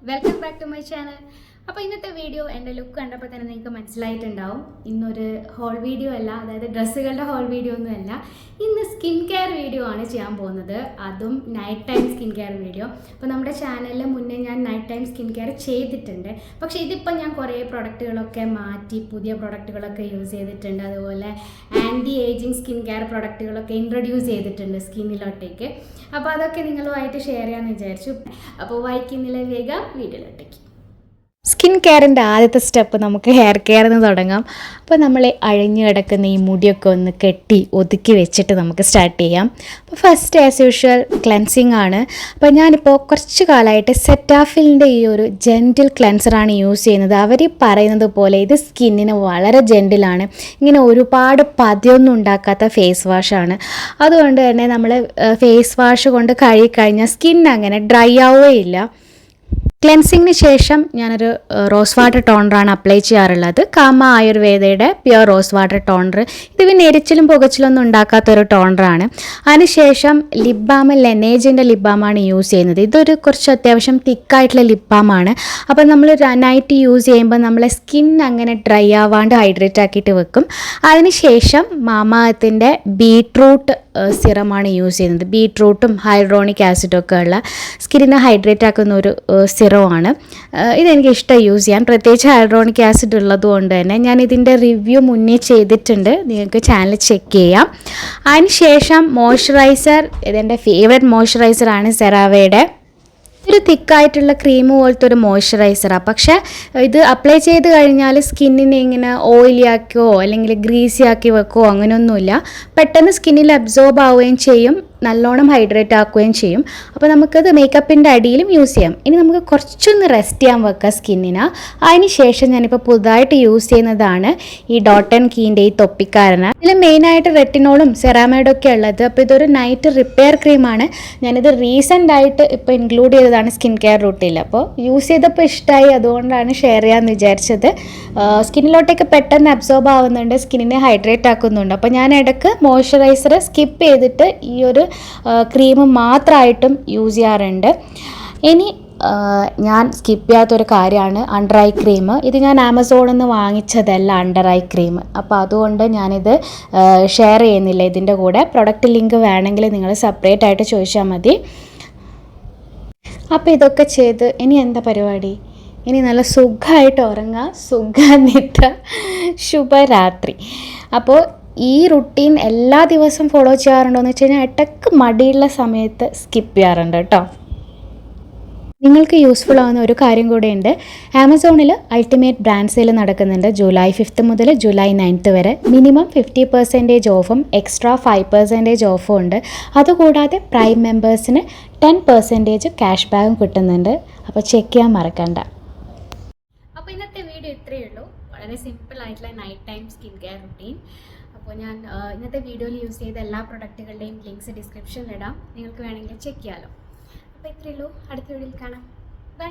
Welcome back to my channel. അപ്പോൾ ഇന്നത്തെ video എൻ്റെ ലുക്ക് കണ്ടപ്പോൾ തന്നെ നിങ്ങൾക്ക് മനസ്സിലായിട്ടുണ്ടാവും. ഇന്നൊരു ഹോൾ വീഡിയോ അല്ല, അതായത് ഡ്രസ്സുകളുടെ ഹോൾ വീഡിയോ ഒന്നുമല്ല. ഇന്ന് സ്കിൻ കെയർ വീഡിയോ ആണ് ചെയ്യാൻ പോകുന്നത്, അതും night time skin care video. അപ്പോൾ നമ്മുടെ ചാനലിൽ മുന്നേ ഞാൻ നൈറ്റ് ടൈം സ്കിൻ കെയർ ചെയ്തിട്ടുണ്ട്. പക്ഷേ ഇതിപ്പോൾ ഞാൻ കുറേ പ്രൊഡക്റ്റുകളൊക്കെ മാറ്റി പുതിയ പ്രൊഡക്റ്റുകളൊക്കെ യൂസ് ചെയ്തിട്ടുണ്ട്. അതുപോലെ ആൻറ്റി ഏജിങ് സ്കിൻ കെയർ പ്രൊഡക്റ്റുകളൊക്കെ ഇൻട്രൊഡ്യൂസ് ചെയ്തിട്ടുണ്ട് സ്കിന്നിലോട്ടേക്ക്. അപ്പോൾ അതൊക്കെ നിങ്ങളുമായിട്ട് ഷെയർ ചെയ്യാമെന്ന് വിചാരിച്ചു. അപ്പോൾ വൈകുന്നില്ല വേഗം വീഡിയോയിലോട്ടേക്ക്. സ്കിൻ കെയറിൻ്റെ ആദ്യത്തെ സ്റ്റെപ്പ് നമുക്ക് ഹെയർ കെയറിൽ നിന്ന് തുടങ്ങാം. അപ്പോൾ നമ്മൾ അഴിഞ്ഞു കിടക്കുന്ന ഈ മുടിയൊക്കെ ഒന്ന് കെട്ടി ഒതുക്കി വെച്ചിട്ട് നമുക്ക് സ്റ്റാർട്ട് ചെയ്യാം. അപ്പോൾ ഫസ്റ്റ് ആസ് യൂഷ്വൽ ക്ലെൻസിങ് ആണ്. അപ്പോൾ ഞാനിപ്പോൾ കുറച്ച് കാലമായിട്ട് സെറ്റാഫിലിൻ്റെ ഈ ഒരു ജെൻറ്റിൽ ക്ലെൻസറാണ് യൂസ് ചെയ്യുന്നത്. അവർ പറയുന്നത് പോലെ ഇത് സ്കിന്നിന് വളരെ ജെൻറ്റിലാണ്, ഇങ്ങനെ ഒരുപാട് പതിയൊന്നും ഉണ്ടാക്കാത്ത ഫേസ് വാഷാണ്. അതുകൊണ്ട് തന്നെ നമ്മൾ ഫേസ് വാഷ് കൊണ്ട് കഴുകിക്കഴിഞ്ഞാൽ സ്കിൻ അങ്ങനെ ഡ്രൈ ആവുകയില്ല. ക്ലെൻസിങ്ങിന് ശേഷം ഞാനൊരു റോസ് വാട്ടർ ടോണറാണ് അപ്ലൈ ചെയ്യാറുള്ളത്. കാമ ആയുർവേദയുടെ പ്യുർ റോസ് വാട്ടർ ടോണർ. ഇത് പിന്നെ എരിച്ചിലും പുകച്ചിലൊന്നും ഉണ്ടാക്കാത്തൊരു ടോണറാണ്. അതിനുശേഷം ലിപ് ബാം, ലെനേജിൻ്റെ ലിപ് ബാമാണ് യൂസ് ചെയ്യുന്നത്. ഇതൊരു കുറച്ച് അത്യാവശ്യം തിക്കായിട്ടുള്ള ലിപ് ബാമാണ്. അപ്പോൾ നമ്മൾ നൈറ്റ് യൂസ് ചെയ്യുമ്പോൾ നമ്മളെ സ്കിൻ അങ്ങനെ ഡ്രൈ ആവാണ്ട് ഹൈഡ്രേറ്റ് ആക്കിയിട്ട് വെക്കും. അതിനുശേഷം മാമാഅർത്തിൻ്റെ ബീട്രൂട്ട് സിറമാണ് യൂസ് ചെയ്യുന്നത്. ബീട്രൂട്ടും ഹൈഡ്രോണിക് ആസിഡും ഒക്കെ ഉള്ള സ്കിന്നിനെ ഹൈഡ്രേറ്റ് ആക്കുന്ന ഒരു സിറമാണ്. ഇതെനിക്ക് ഇഷ്ടമായി യൂസ് ചെയ്യാൻ, പ്രത്യേകിച്ച് ഹൈഡ്രോണിക് ആസിഡ് ഉള്ളതുകൊണ്ട് തന്നെ. ഞാൻ ഇതിൻ്റെ റിവ്യൂ മുന്നേ ചെയ്തിട്ടുണ്ട്, നിങ്ങൾക്ക് ചാനൽ ചെക്ക് ചെയ്യാം. അതിനുശേഷം മോയ്സ്ചറൈസർ, ഇതെൻ്റെ ഫേവറേറ്റ് മോയ്സ്ചറൈസറാണ് സെറാവയുടെ. ഒരു തിക്കായിട്ടുള്ള ക്രീം പോലത്തെ ഒരു മോയ്സ്ചറൈസറാണ്. പക്ഷേ ഇത് അപ്ലൈ ചെയ്ത് കഴിഞ്ഞാൽ സ്കിന്നിനെ ഇങ്ങനെ ഓയിലി ആക്കിയോ അല്ലെങ്കിൽ ഗ്രീസി ആക്കി വെക്കുകയോ അങ്ങനെയൊന്നുമില്ല. പെട്ടെന്ന് സ്കിന്നിൽ അബ്സോർബ് ആവുകയും ചെയ്യും, നല്ലോണം ഹൈഡ്രേറ്റ് ആക്കുകയും ചെയ്യും. അപ്പോൾ നമുക്കത് മേക്കപ്പിൻ്റെ അടിയിലും യൂസ് ചെയ്യാം. ഇനി നമുക്ക് കുറച്ചൊന്ന് റെസ്റ്റ് ചെയ്യാൻ വെക്കാം സ്കിന്നിന്. അതിന് ശേഷം ഞാനിപ്പോൾ പുതുതായിട്ട് യൂസ് ചെയ്യുന്നതാണ് ഈ ഡോട്ട് ആൻഡ് കീൻ്റെ ഈ തൊപ്പിക്കാരന്. ഇതിൽ മെയിനായിട്ട് റെറ്റിനോളും സെറാമൈഡും ഒക്കെ ഉള്ളത്. അപ്പോൾ ഇതൊരു നൈറ്റ് റിപ്പയർ ക്രീമാണ്. ഞാനിത് റീസെൻ്റ് ആയിട്ട് ഇപ്പോൾ ഇൻക്ലൂഡ് ചെയ്തതാണ് സ്കിൻ കെയർ റൂട്ടീനിൽ. അപ്പോൾ യൂസ് ചെയ്തപ്പോൾ ഇഷ്ടമായി, അതുകൊണ്ടാണ് ഷെയർ ചെയ്യാമെന്ന് വിചാരിച്ചത്. സ്കിന്നിലോട്ടേക്ക് പെട്ടെന്ന് അബ്സോർബ് ആവുന്നുണ്ട്, സ്കിന്നിനെ ഹൈഡ്രേറ്റ് ആക്കുന്നുണ്ട്. അപ്പോൾ ഞാൻ ഇടയ്ക്ക് മോയ്സ്ചറൈസർ സ്കിപ്പ് ചെയ്തിട്ട് ഈ ഒരു ക്രീം മാത്രമായിട്ടും യൂസ് ചെയ്യാറുണ്ട്. ഇനി ഞാൻ സ്കിപ്പ് ചെയ്യാത്തൊരു കാര്യമാണ് അണ്ടർ ഐ ക്രീം. ഇത് ഞാൻ ആമസോണിൽ നിന്ന് വാങ്ങിച്ചതല്ല അണ്ടർ ഐ ക്രീം. അപ്പോൾ അതുകൊണ്ട് ഞാനിത് ഷെയർ ചെയ്യുന്നില്ല ഇതിൻ്റെ കൂടെ. പ്രൊഡക്റ്റ് ലിങ്ക് വേണമെങ്കിൽ നിങ്ങൾ സെപ്പറേറ്റ് ആയിട്ട് ചോദിച്ചാൽ മതി. അപ്പോൾ ഇതൊക്കെ ചെയ്ത് ഇനി എന്താ പരിപാടി? ഇനി നല്ല സുഖമായിട്ട് ഉറങ്ങുക, സുഖനിദ്ര, ശുഭരാത്രി. അപ്പോൾ ഈ റുട്ടീൻ എല്ലാ ദിവസവും ഫോളോ ചെയ്യാറുണ്ടോ എന്ന് വെച്ച് കഴിഞ്ഞാൽ ഇടയ്ക്ക് മടിയുള്ള സമയത്ത് സ്കിപ്പ് ചെയ്യാറുണ്ട് കേട്ടോ. നിങ്ങൾക്ക് യൂസ്ഫുൾ ആവുന്ന ഒരു കാര്യം കൂടെയുണ്ട്. ആമസോണിൽ അൾട്ടിമേറ്റ് ബ്രാൻഡ് സെയിൽ നടക്കുന്നുണ്ട്. ജൂലൈ 5 മുതൽ ജൂലൈ 9 വരെ. മിനിമം 50% ഓഫും എക്സ്ട്രാ 5% ഓഫും ഉണ്ട്. അതുകൂടാതെ പ്രൈം മെമ്പേഴ്സിന് 10% ക്യാഷ് ബാക്കും കിട്ടുന്നുണ്ട്. അപ്പോൾ ചെക്ക് ചെയ്യാൻ മറക്കണ്ട. അപ്പോൾ ഇന്നത്തെ വീഡിയോ ഇത്രയേ ഉള്ളൂ. വളരെ സിമ്പിൾ ആയിട്ടുള്ള night time skin care routine. അപ്പോൾ ഞാൻ ഇന്നത്തെ വീഡിയോയിൽ യൂസ് ചെയ്ത എല്ലാ പ്രൊഡക്റ്റുകളുടെയും ലിങ്ക്സ് ഡിസ്ക്രിപ്ഷനിലിടാം, നിങ്ങൾക്ക് വേണമെങ്കിൽ ചെക്ക് ചെയ്യാമല്ലോ. അപ്പോൾ ഇത്രയേ ഉള്ളൂ. അടുത്ത വീഡിയോയിൽ കാണാം. ബൈ.